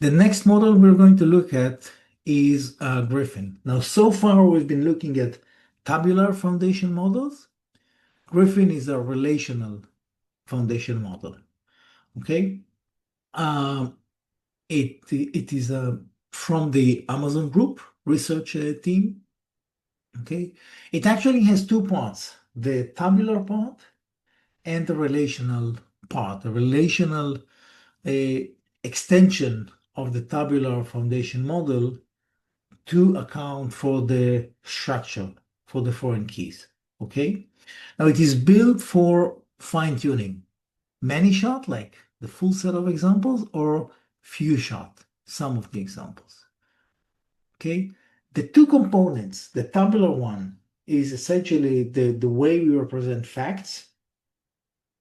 The next model we're going to look at is Griffin. Now, so far we've been looking at tabular foundation models. Griffin is a relational foundation model. Okay, um, it is from the Amazon Group research team. Okay, it actually has two parts: the tabular part and the relational part. The relational extension of the tabular foundation model to account for the structure for the foreign keys. Okay, now it is built for fine tuning. Many shot, like the full set of examples, or few shot, some of the examples. Okay, the two components, the tabular one is essentially the way we represent facts.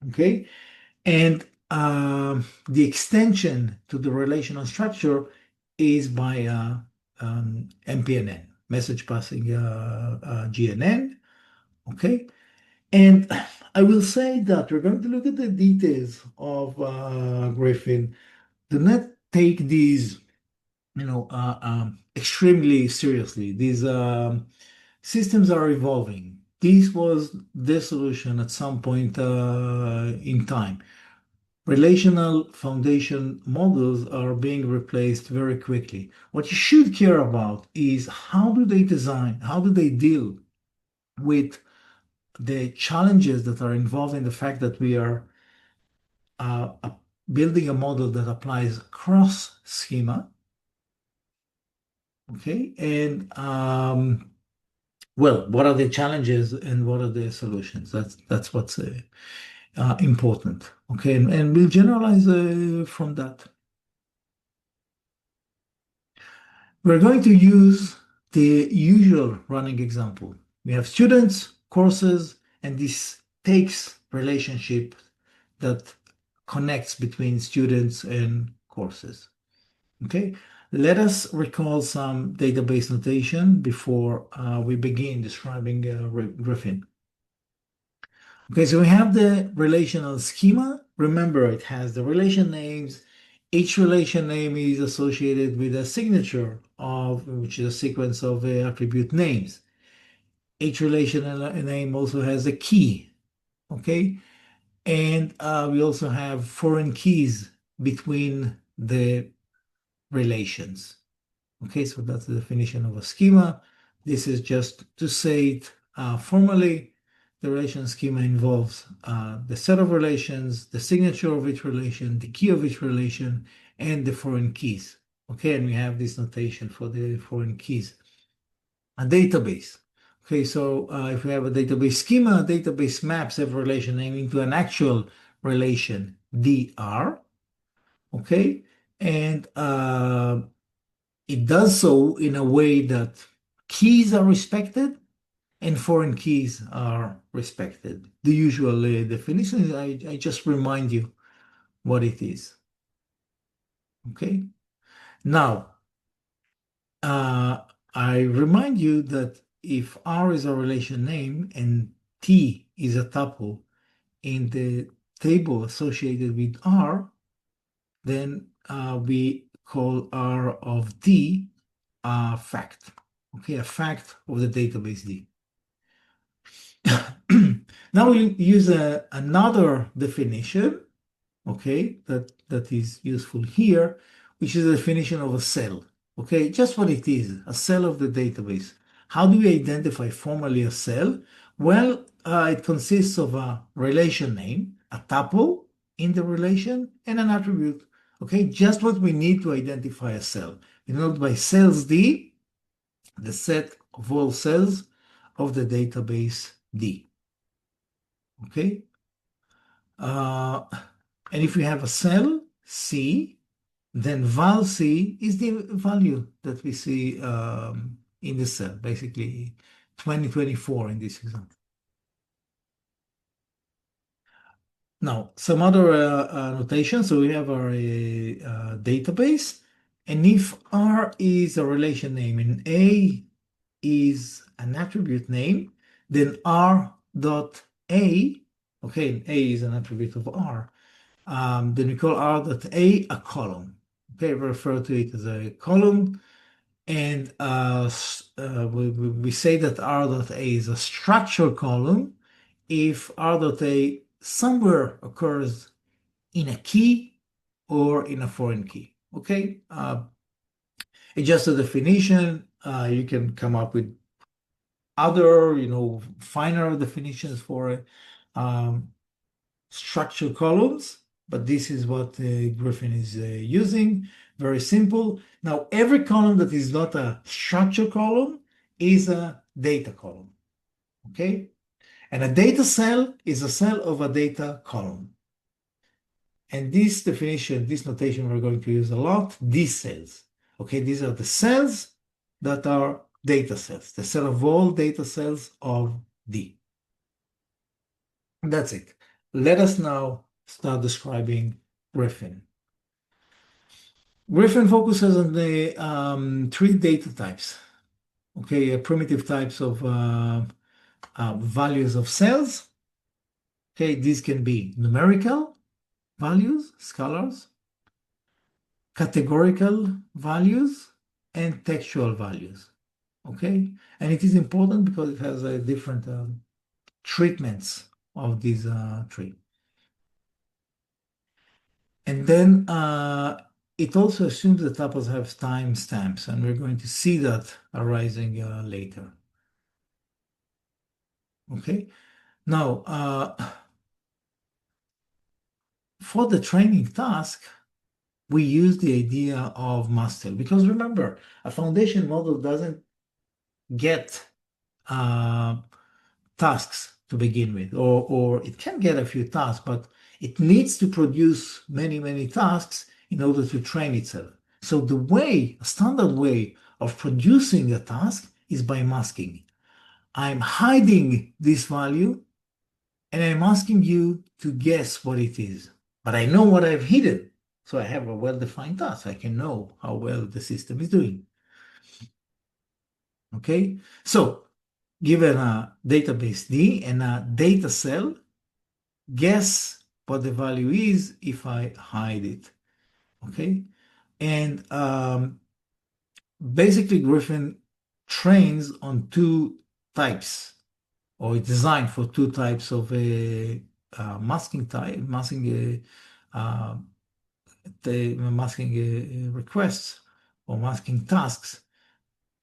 Okay, and the extension to the relational structure is by MPNN, message passing GNN. Okay, and I will say that we're going to look at the details of Griffin. Do not take these, extremely seriously. These systems are evolving. This was the solution at some point in time. Relational foundation models are being replaced very quickly. What you should care about is how do they design, how do they deal with the challenges that are involved in the fact that we are building a model that applies cross schema. Okay, and well, what are the challenges and what are the solutions? That's what's important. Okay, and we'll generalize from that. We're going to use the usual running example. We have students, courses, and this takes relationship that connects between students and courses. Okay, let us recall some database notation before we begin describing Griffin. Okay, so we have the relational schema. Remember, it has the relation names. Each relation name is associated with a signature of, which is a sequence of attribute names. Each relation name also has a key. Okay, and we also have foreign keys between the relations. Okay, so that's the definition of a schema. This is just to say it formally. The relation schema involves the set of relations, the signature of each relation, the key of each relation, and the foreign keys. Okay, and we have this notation for the foreign keys. A database. Okay, so if we have a database schema, a database maps every relation name into an actual relation, dr. Okay, and it does so in a way that keys are respected and foreign keys are respected. The usual definition is I just remind you what it is. Okay. Now, I remind you that if R is a relation name and T is a tuple in the table associated with R, then we call R of D a fact. Okay, a fact of the database D. Now we'll use another definition, okay, that is useful here, which is the definition of a cell. Okay, just what it is, a cell of the database. How do we identify formally a cell? Well, it consists of a relation name, a tuple in the relation, and an attribute. Okay, just what we need to identify a cell. We know by cells D, the set of all cells of the database D. Okay, and if we have a cell C, then val C is the value that we see in the cell, basically 2024 in this example. Now, some other notation. So we have our database, and if R is a relation name and A is an attribute name, then R dot A, okay, and A is an attribute of R, then we call R dot A a column. Okay, we refer to it as a column. And we say that R.A is a structure column if R.A somewhere occurs in a key or in a foreign key. Okay, it's just a definition. You can come up with other, finer definitions for um, structure columns, but this is what Griffin is using. Very simple. Now, every column that is not a structure column is a data column. Okay? And a data cell is a cell of a data column. And this definition, this notation we're going to use a lot, these cells. Okay, these are the cells that are data cells, the set of all data cells of D. That's it. Let us now start describing Griffin. Griffin focuses on the three data types. Okay, primitive types of values of cells. Okay, these can be numerical values, scalars, categorical values, and textual values. Okay, and it is important because it has different treatments of these three. And then it also assumes that tuples have timestamps, and we're going to see that arising later. Okay, now for the training task, we use the idea of master because remember, a foundation model doesn't get uh, tasks to begin with, or it can get a few tasks, but it needs to produce many, many tasks in order to train itself. So the way, a standard way of producing a task is by masking. I'm hiding this value and I'm asking you to guess what it is. But I know what I've hidden. So I have a well-defined task. I can know how well the system is doing. Okay? So given a database D and a data cell, guess what the value is if I hide it. Okay? And basically Griffin trains on two types, or it's designed for two types of masking type, masking requests or masking tasks,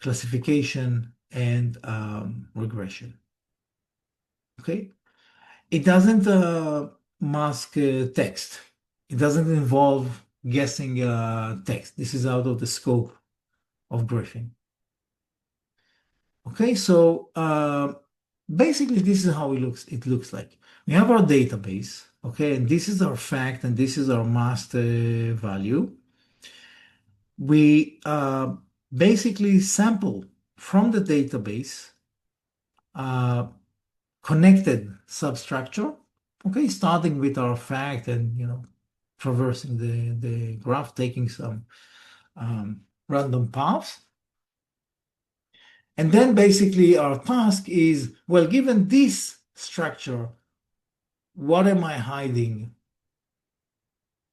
classification and regression. Okay, it doesn't mask text. It doesn't involve guessing text. This is out of the scope of Griffin. Okay, so basically this is how it looks like. We have our database, okay, and this is our fact and this is our masked value. We basically sample from the database connected substructure, okay, starting with our fact and traversing the graph, taking some random paths. And then basically our task is, well, given this structure, what am I hiding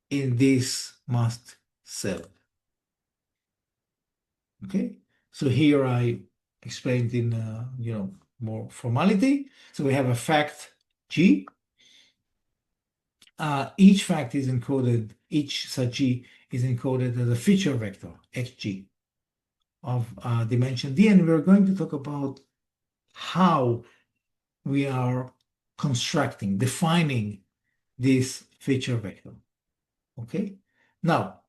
in this masked cell? Okay, so here I explained in more formality. So we have a fact G. Each fact is encoded, each such G is encoded as a feature vector, xg, of dimension D. And we're going to talk about how we are constructing, defining this feature vector. Okay, now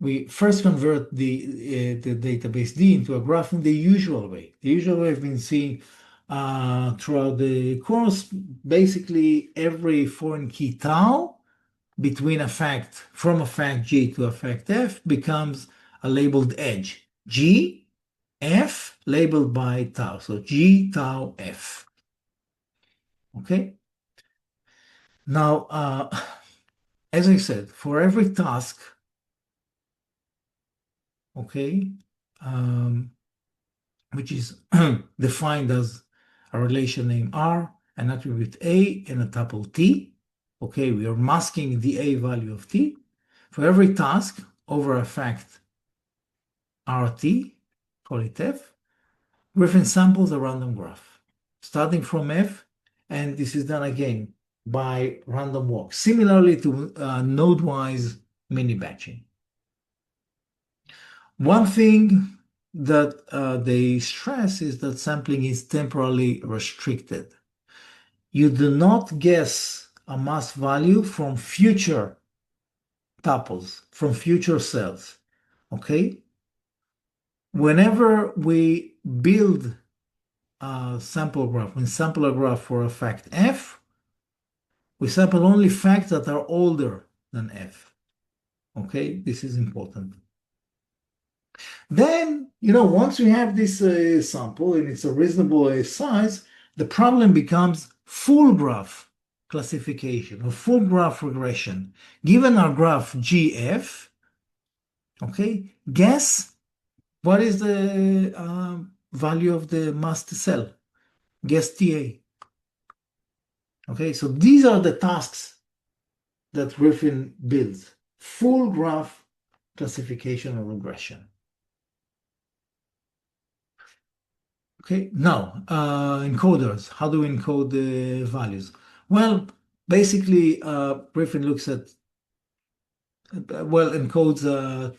we first convert the database D into a graph in the usual way. The usual way I've been seeing throughout the course, basically every foreign key tau between from a fact G to a fact F becomes a labeled edge. G, F labeled by tau. So G tau F. Okay. Now, as I said, for every task, okay, which is defined as a relation name R, an attribute A, and a tuple T. Okay, we are masking the A value of T. For every task over a fact RT, call it F, Griffin samples a random graph, starting from F, and this is done again by random walk, similarly to node-wise mini batching. One thing that they stress is that sampling is temporally restricted. You do not guess a mass value from future tuples, from future cells. Okay? Whenever we build a sample graph, we sample a graph for a fact F, we sample only facts that are older than F. Okay? This is important. Then, once we have this sample and it's a reasonable size, the problem becomes full graph classification or full graph regression. Given our graph GF, okay, guess what is the value of the masked cell? Guess TA. Okay, so these are the tasks that Griffin builds. Full graph classification or regression. Okay, now encoders. How do we encode the values? Well, basically, Griffin looks at, encodes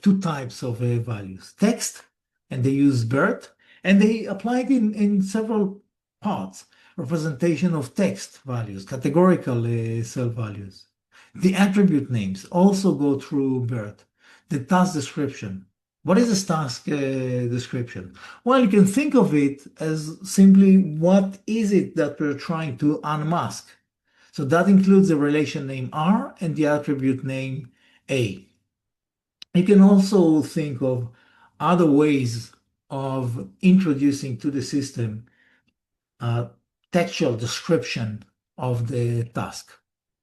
two types of values: text, and they use BERT, and they apply it in several parts. Representation of text values, categorical cell values. The attribute names also go through BERT. The task description. What is this task description? Well, you can think of it as simply what is it that we're trying to unmask. So that includes the relation name R and the attribute name A. You can also think of other ways of introducing to the system a textual description of the task.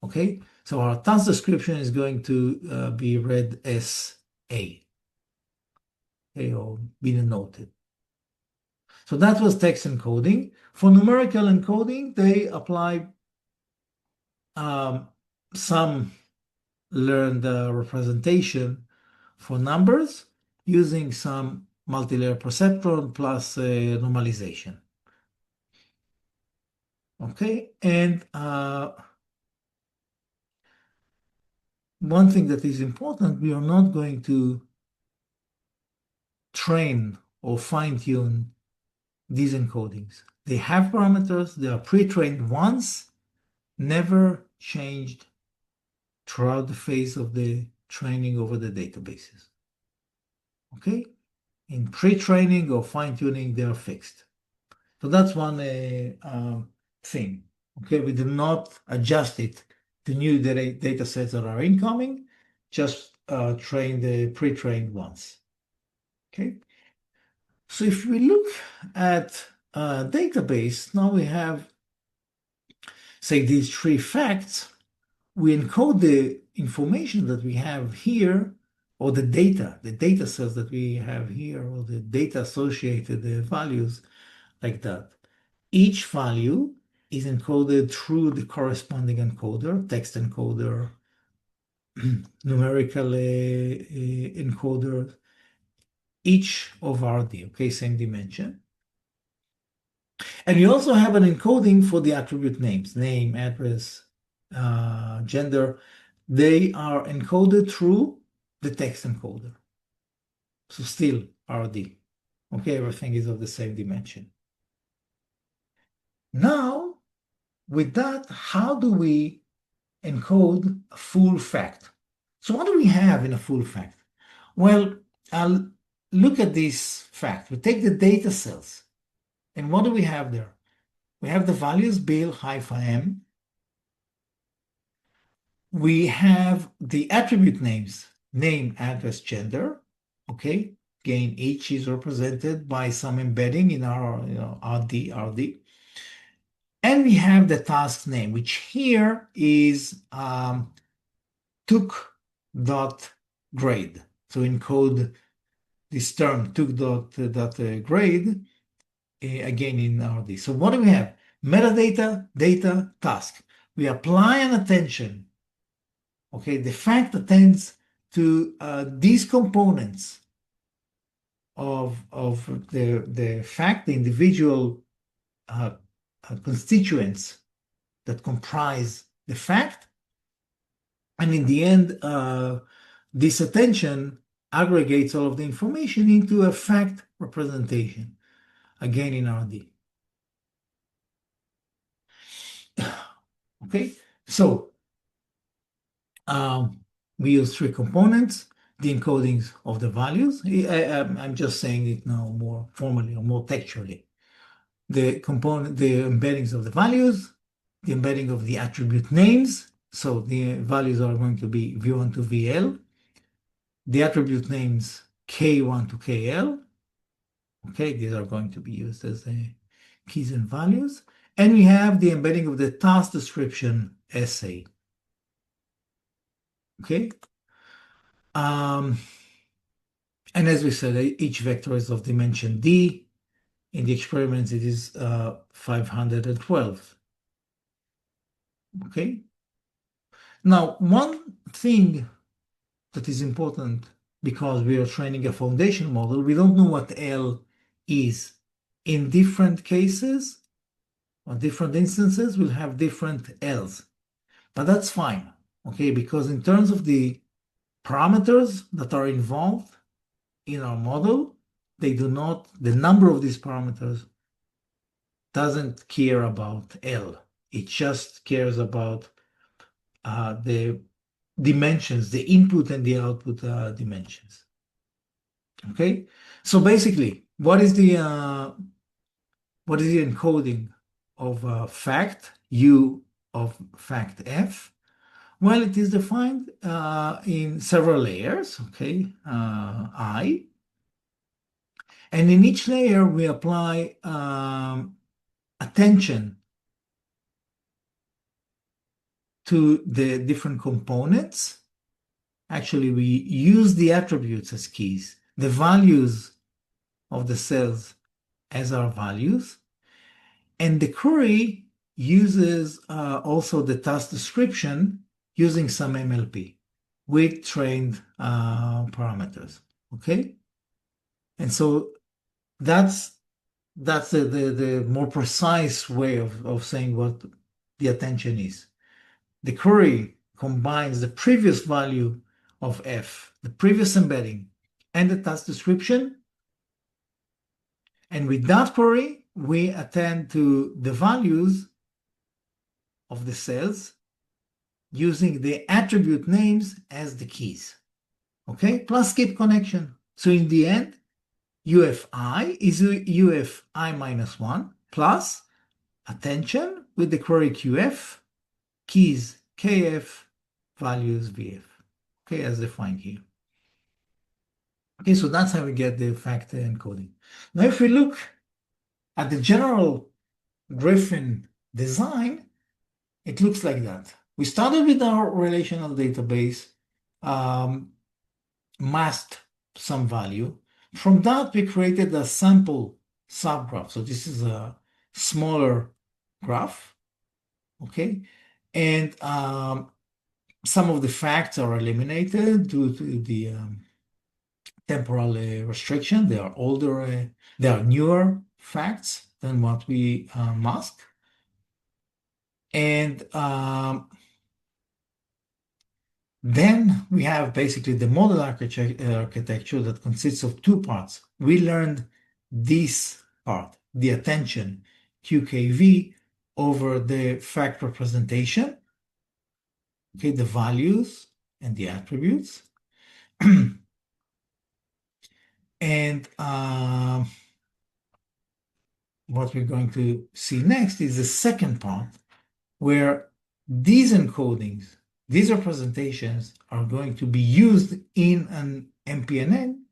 Okay, so our task description is going to be read as A. Or be denoted. So that was text encoding. For numerical encoding, they apply some learned representation for numbers using some multi-layer perceptron plus normalization. Okay, and one thing that is important, we are not going to train or fine-tune these encodings. They have parameters, they are pre-trained once, never changed throughout the phase of the training over the databases. Okay? In pre-training or fine-tuning, they are fixed. So that's one thing. Okay, we do not adjust it to new data sets that are incoming, just train the pre-trained ones. Okay? So if we look at a database, now we have, say, these three facts. We encode the information that we have here, or the data sets that we have here, or the data associated values like that. Each value is encoded through the corresponding encoder, text encoder, numerical encoder, each of RD, okay, same dimension. And you also have an encoding for the attribute names, name, address, gender. They are encoded through the text encoder. So still RD. Okay, everything is of the same dimension. Now, with that, how do we encode a full fact? So what do we have in a full fact? Well, I'll look at this fact. We take the data cells. And what do we have there? We have the values Bill, -m. We have the attribute names, name, address, gender. Okay, again, each is represented by some embedding in our RD. And we have the task name, which here is took.grade. So encode this term took.grade again in RD. So what do we have? Metadata, data, task. We apply an attention Okay, the fact attends to these components of the fact, the individual uh, constituents that comprise the fact, and in the end, this attention aggregates all of the information into a fact representation, again in RD. Okay, so um, we use three components, the encodings of the values. I'm just saying it now more formally or more textually. The embeddings of the values, the embedding of the attribute names. So the values are going to be V1 to VL, the attribute names K1 to KL. Okay, these are going to be used as keys and values. And we have the embedding of the task description SA. Okay. Um, and as we said, each vector is of dimension D. In the experiments, it is 512. Okay. Now, one thing that is important because we are training a foundation model, we don't know what L is. In different cases or different instances, we'll have different L's. But that's fine, okay? Because in terms of the parameters that are involved in our model, they do not, the number of these parameters doesn't care about L. It just cares about the dimensions, the input and the output dimensions. Okay, so basically, what is the encoding of fact U of fact F? Well, it is defined in several layers. Okay, I, and in each layer we apply attention to the different components. Actually, we use the attributes as keys, the values of the cells as our values. And the query uses also the task description using some MLP with trained parameters. Okay. And so that's the more precise way of saying what the attention is. The query combines the previous value of F, the previous embedding, and the task description. And with that query, we attend to the values of the cells using the attribute names as the keys. Okay, plus skip connection. So in the end, UFI is UFI minus 1 plus attention with the query QF, keys KF, values VF. Okay, as defined here. Okay, so that's how we get the fact encoding. Now, if we look at the general Griffin design, it looks like that. We started with our relational database, masked some value. From that, we created a sample subgraph. So this is a smaller graph, okay? And some of the facts are eliminated due to the temporal restriction. They are older, they are newer facts than what we mask. And then we have basically the model architecture that consists of two parts. We learned this part, the attention, QKV, over the fact representation, okay, the values and the attributes. And what we're going to see next is the second part, where these encodings, these representations are going to be used in an MPNN,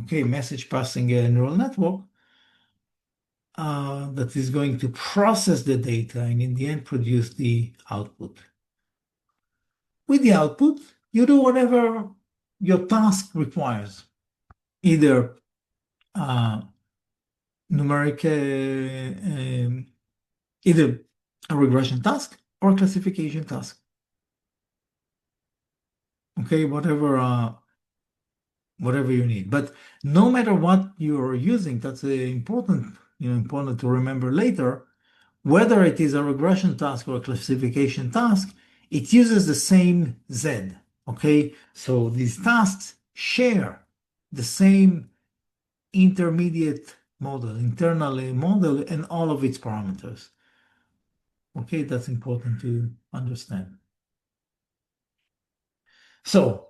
okay, message passing neural network, that is going to process the data and in the end produce the output. With the output, you do whatever your task requires, either numeric, either a regression task or a classification task. okay, whatever you need. But no matter what you're using, that's important, important to remember later. Whether it is a regression task or a classification task, it uses the same Z. Okay, so these tasks share the same intermediate model, internal model, and all of its parameters. Okay, that's important to understand. So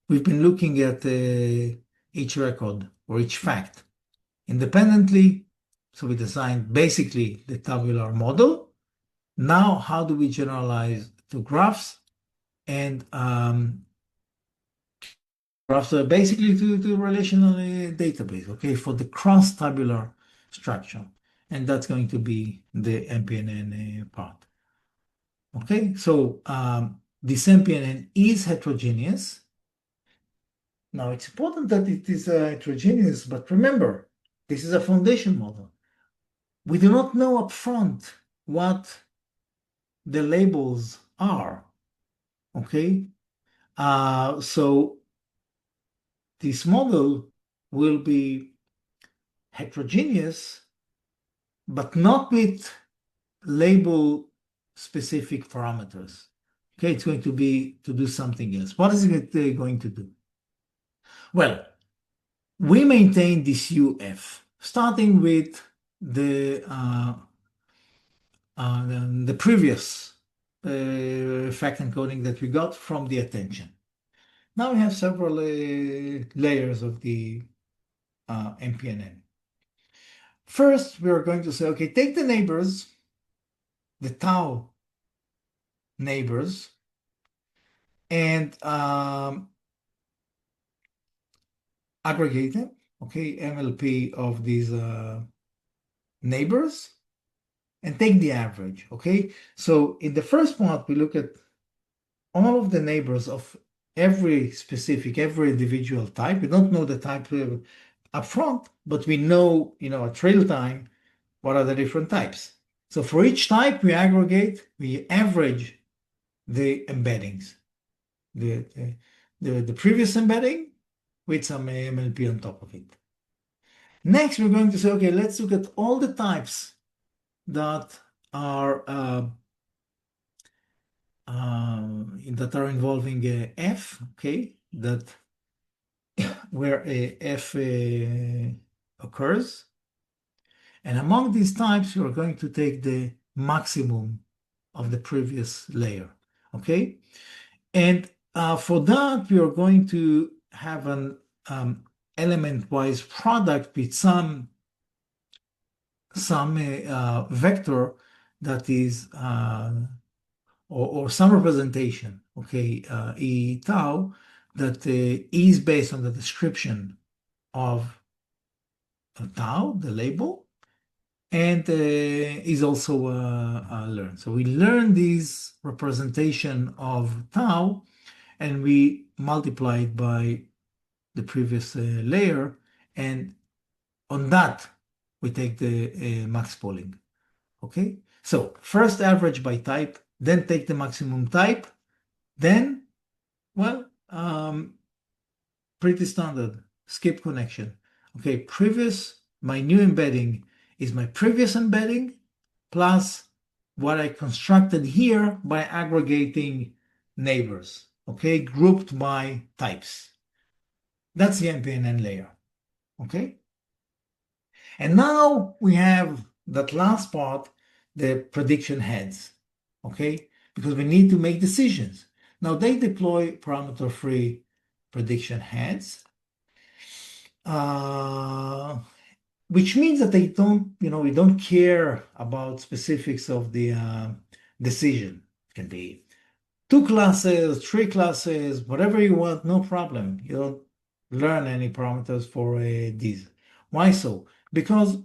we've been looking at each record or each fact independently. So we designed basically the tabular model. Now, how do we generalize to graphs? And graphs are basically to relational database, okay, for the cross-tabular structure. And that's going to be the MPNN part. Okay, so this MPNN is heterogeneous. Now, it's important that it is heterogeneous, but remember, this is a foundation model. We do not know upfront what the labels are, okay? So this model will be heterogeneous, but not with label specific parameters. Okay, it's going to be to do something else. What is it going to do? Well, we maintain this UF, starting with the previous fact encoding that we got from the attention. Now we have several layers of the MPNN. First, we are going to say, okay, take the neighbors, the tau neighbors, and aggregate them, okay, MLP of these neighbors, and take the average, okay? So in the first part, we look at all of the neighbors of every individual type. We don't know the type up front, but we know, at trail time, what are the different types. So for each type, we average the embeddings, the previous embedding with some MLP on top of it. Next, we're going to say, okay, let's look at all the types that are involving F, okay, where F occurs. And among these types, you're going to take the maximum of the previous layer, okay? And for that, we are going to have an element-wise product with some vector that is, or some representation, okay, E tau, that is based on the description of tau, the label, and is also learned. So we learn this representation of tau, and we multiply it by the previous layer, and on that we take the max pooling. Okay, so first average by type, then take the maximum type, then, well, pretty standard, skip connection. Okay, my new embedding is my previous embedding plus what I constructed here by aggregating neighbors, okay, grouped by types. That's the MPNN layer, okay? And now we have that last part, the prediction heads, okay? Because we need to make decisions. Now they deploy parameter-free prediction heads, which means that they don't, we don't care about specifics of the decision. It can be 2 classes, 3 classes, whatever you want, no problem. You don't learn any parameters for these. Why so? Because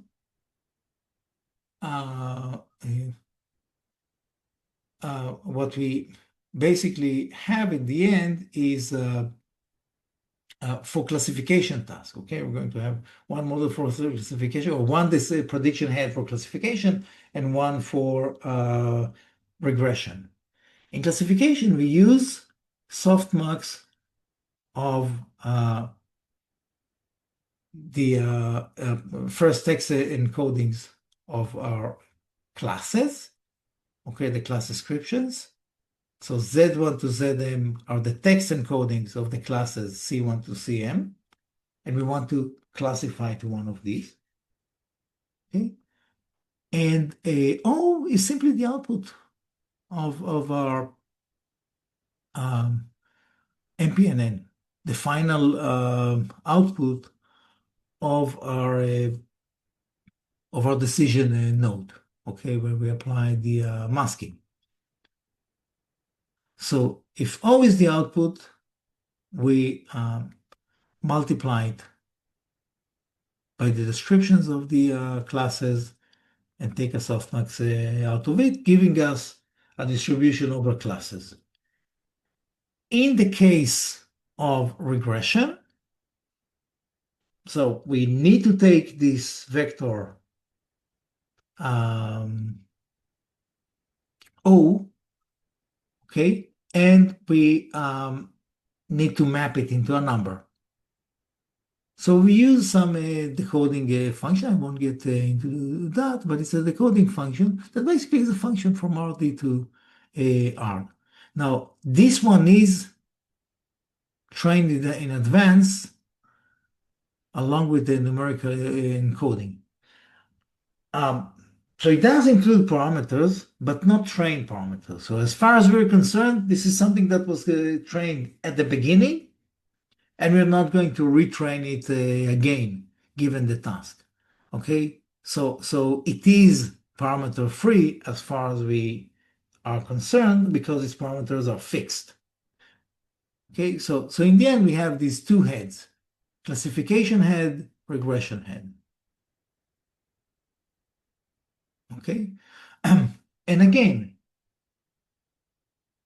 what we basically have in the end is for classification task. Okay, we're going to have one model for classification, or one prediction head for classification, and one for regression. In classification, we use softmax of the first text encodings of our classes, okay, the class descriptions. So Z1 to Zm are the text encodings of the classes C1 to Cm, and we want to classify to one of these. Okay? And O is simply the output of our MPNN, the final output of our decision node, okay, where we apply the masking. So if O is the output, we multiply it by the descriptions of the classes and take a softmax out of it, giving us a distribution over classes. In the case of regression, so we need to take this vector O, okay, and we need to map it into a number. So we use some decoding function. I won't get into that, but it's a decoding function that basically is a function from RD to AR. Now, this one is trained in advance along with the numerical encoding. So it does include parameters, but not trained parameters. So as far as we're concerned, this is something that was trained at the beginning, and we're not going to retrain it again, given the task. Okay, so it is parameter free as far as we are concerned because its parameters are fixed. Okay, so in the end we have these two heads: classification head, regression head. Okay, and again,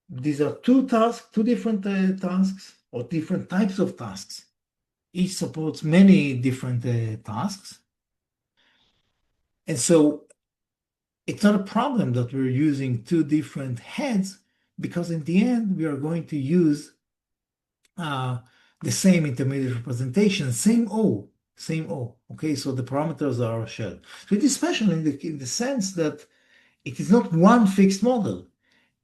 these are two tasks, two different tasks or different types of tasks. Each supports many different tasks. And so it's not a problem that we're using two different heads because in the end, we are going to use the same intermediate representation, same O. Okay, so the parameters are shared. So it is special in the sense that it is not one fixed model.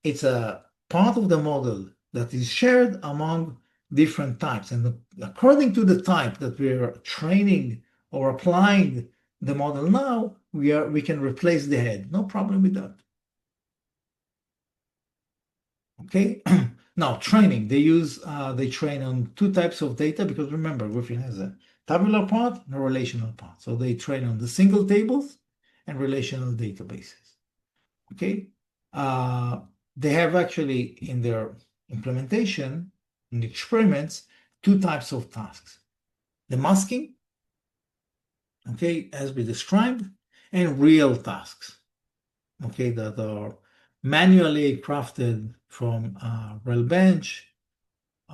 It's a part of the model that is shared among different types. And according to the type that we are training or applying the model now, we can replace the head. No problem with that. Okay. Now training, they train on two types of data because remember, Griffin has a tabular part and a relational part. So they train on the single tables and relational databases. Okay. They have actually in their implementation, in the experiments, two types of tasks. The masking, okay, as we described, and real tasks, okay, that are manually crafted from RHEL bench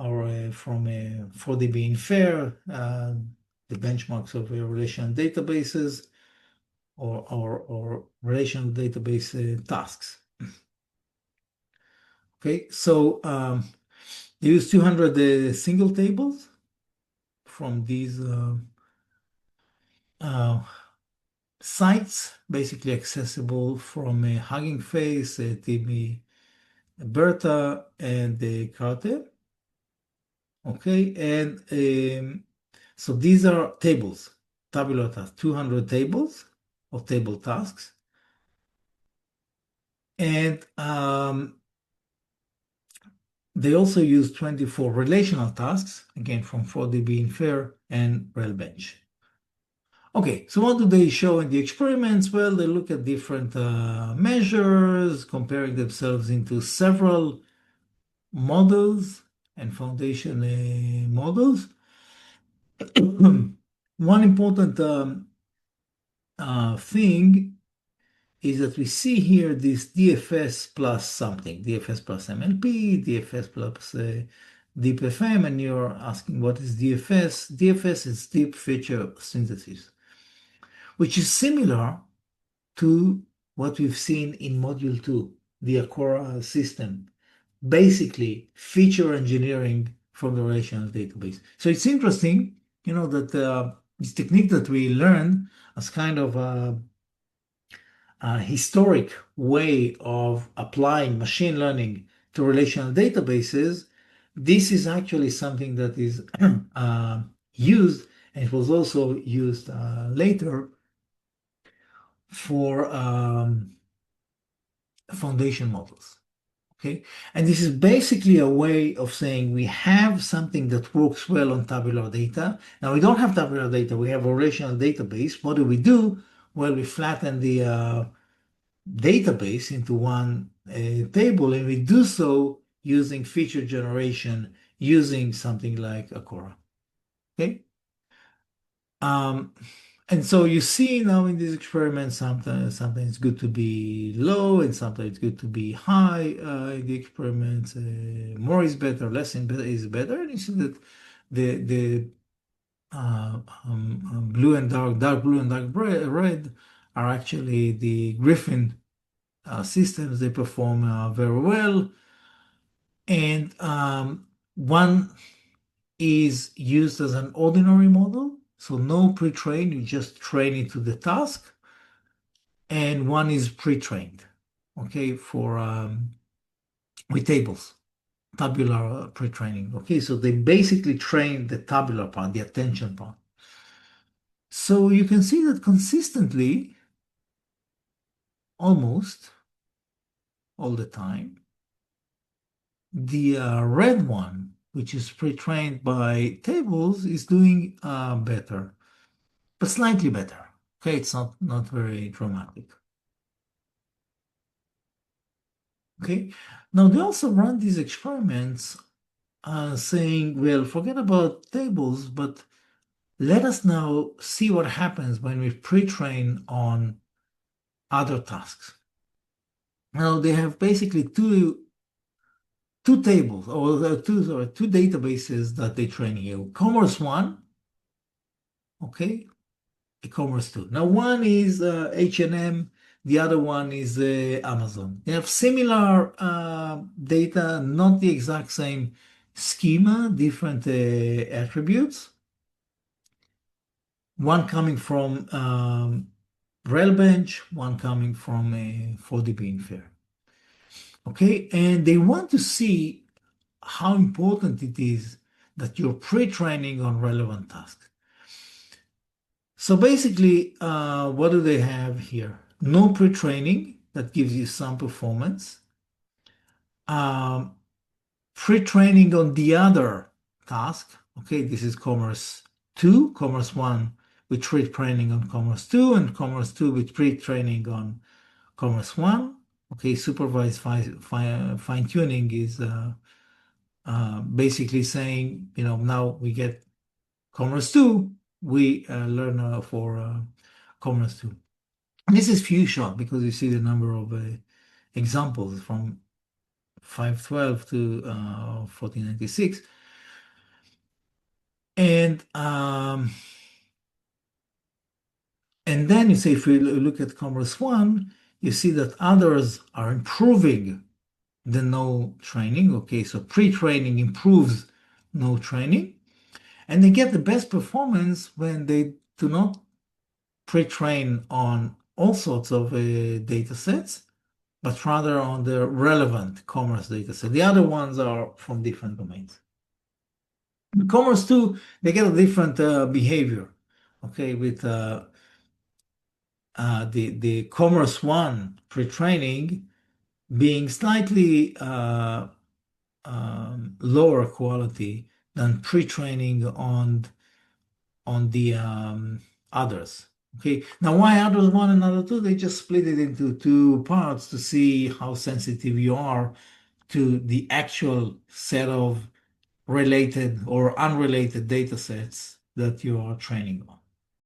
or from 4DB Infer, the benchmarks of relational databases or relational database tasks. Okay, so they use 200 single tables from these sites, basically accessible from Hugging Face, TB Berta, and Carter. Okay, and so these are tables, tabular tasks, 200 tables of table tasks. And they also use 24 relational tasks, again from 4DB Infer and RHEL bench. Okay, so what do they show in the experiments? Well, they look at different measures, comparing themselves into several models and foundation models. One important thing is that we see here this DFS plus something, DFS plus MLP, DFS plus DeepFM, and you're asking what is DFS? DFS is deep feature synthesis, which is similar to what we've seen in Module 2, the Aquara system, basically feature engineering from the relational database. So it's interesting, that this technique that we learned as kind of a historic way of applying machine learning to relational databases, this is actually something that is used, and it was also used later for foundation models. Okay, and this is basically a way of saying we have something that works well on tabular data. Now we don't have tabular data; we have a relational database. What do we do? Well, we flatten the database into one table, and we do so using feature generation, using something like Akora. Okay. Um, and so you see now in these experiments, sometimes it's good to be low, and sometimes it's good to be high in the experiments. More is better, less is better. And you see that the blue and dark blue and dark red are actually the Griffin systems. They perform very well. And one is used as an ordinary model. So no pre-train, you just train it to the task. And one is pre-trained, okay, for with tables, tabular pre-training. Okay, so they basically train the tabular part, the attention part. So you can see that consistently, almost all the time, the red one, which is pre-trained by tables, is doing better, but slightly better. Okay, it's not very dramatic. Okay, now they also run these experiments saying, well, forget about tables, but let us now see what happens when we pre-train on other tasks. Now they have basically two tables or two databases that they train here. Commerce One, okay, Commerce Two. Now one is H&M, the other one is Amazon. They have similar data, not the exact same schema, different attributes. One coming from Railbench, one coming from 4DB Infer. Okay, and they want to see how important it is that you're pre-training on relevant tasks. So basically, what do they have here? No pre-training that gives you some performance. Um, Pre-training on the other task. Okay, this is Commerce 2, Commerce 1 with pre-training on Commerce 2, and Commerce 2 with pre-training on Commerce 1. Okay, supervised fine-tuning is basically saying, now we get Commerce 2, we learn for Commerce 2. And this is few shot because you see the number of examples from 512 to 1496. And then you say, if we look at Commerce 1, you see that others are improving the no training. Okay, so pre-training improves no training. And they get the best performance when they do not pre-train on all sorts of data sets, but rather on the relevant commerce data set. The other ones are from different domains. In Commerce 2, they get a different behavior. Okay, with the Commerce 1 pre-training being slightly lower quality than pre-training on the others. Okay, now why others one and other two? They just split it into two parts to see how sensitive you are to the actual set of related or unrelated data sets that you are training on.